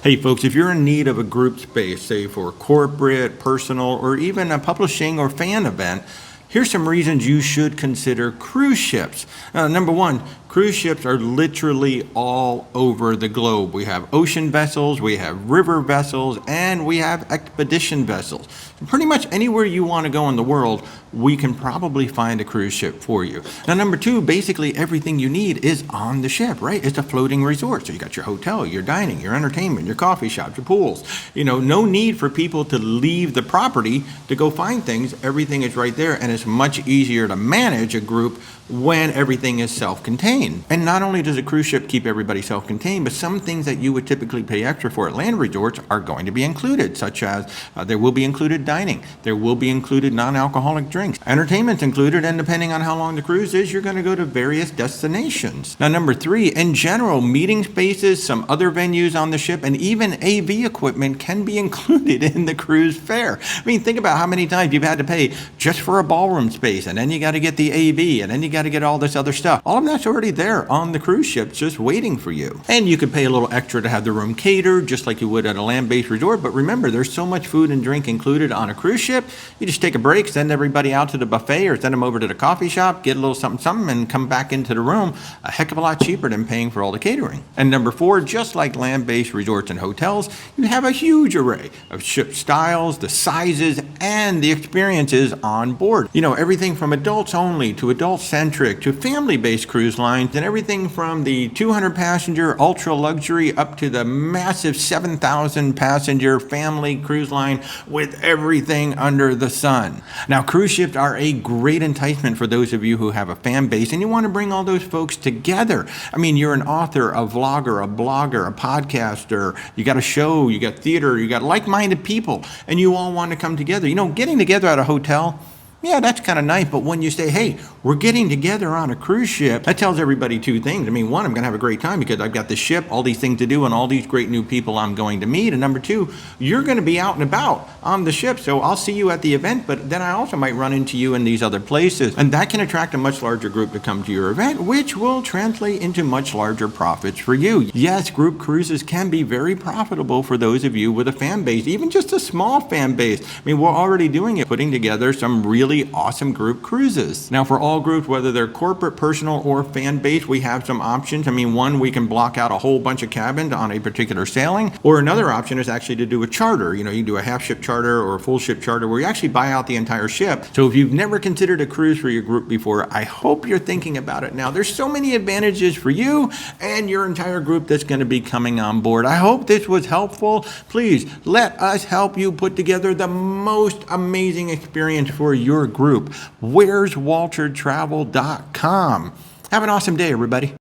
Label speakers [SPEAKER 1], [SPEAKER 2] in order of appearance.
[SPEAKER 1] Hey folks, if you're in need of a group space, say for corporate, personal, or even a publishing or fan event, here's some reasons you should consider cruise ships. Number one, cruise ships are literally all over the globe. We have ocean vessels, we have river vessels, and we have expedition vessels. So pretty much anywhere you want to go in the world, we can probably find a cruise ship for you. Now, number two, basically everything you need is on the ship, right? It's a floating resort. So you got your hotel, your dining, your entertainment, your coffee shops, your pools. No need for people to leave the property to go find things. Everything is right there, and it's much easier to manage a group when everything is self-contained. And not only does a cruise ship keep everybody self-contained, but some things that you would typically pay extra for at land resorts are going to be included, such as there will be included dining, there will be included non-alcoholic drinks, entertainment's included, and depending on how long the cruise is, you're going to go to various destinations. Now, number three, in general, meeting spaces, some other venues on the ship, and even AV equipment can be included in the cruise fare. I mean, think about how many times you've had to pay just for a ballroom space, and then you got to get the AV, and then you got to get all this other stuff. All of that's already there on the cruise ship, just waiting for you. And you could pay a little extra to have the room catered, just like you would at a land-based resort. But remember, there's so much food and drink included on a cruise ship. You just take a break, send everybody out to the buffet, or send them over to the coffee shop, get a little something, something, and come back into the room. A heck of a lot cheaper than paying for all the catering. And number four, just like land-based resorts and hotels, you have a huge array of ship styles, the sizes, and the experiences on board. Everything from adults only to adult-centric to family-based cruise lines, and everything from the 200-passenger ultra luxury up to the massive 7,000-passenger family cruise line with everything under the sun. Now, cruise ships are a great enticement for those of you who have a fan base and you want to bring all those folks together. I mean, you're an author, a vlogger, a blogger, a podcaster, you got a show, you got theater, you got like-minded people, and you all want to come together. Getting together at a hotel, yeah, that's kind of nice, but when you say, hey, we're getting together on a cruise ship, that tells everybody two things. I mean, one, I'm going to have a great time because I've got the ship, all these things to do, and all these great new people I'm going to meet. And number two, you're going to be out and about on the ship, so I'll see you at the event, but then I also might run into you in these other places. And that can attract a much larger group to come to your event, which will translate into much larger profits for you. Yes, group cruises can be very profitable for those of you with a fan base, even just a small fan base. I mean, we're already doing it, putting together some really awesome group cruises. Now, for all groups, whether they're corporate, personal, or fan based, we have some options. I mean, one, we can block out a whole bunch of cabins on a particular sailing, or another option is actually to do a charter. You can do a half ship charter or a full ship charter where you actually buy out the entire ship. So if you've never considered a cruise for your group before, I hope you're thinking about it now. There's so many advantages for you and your entire group that's going to be coming on board. I hope this was helpful. Please let us help you put together the most amazing experience for your group. Where's WalterTravel.com? Have an awesome day, everybody.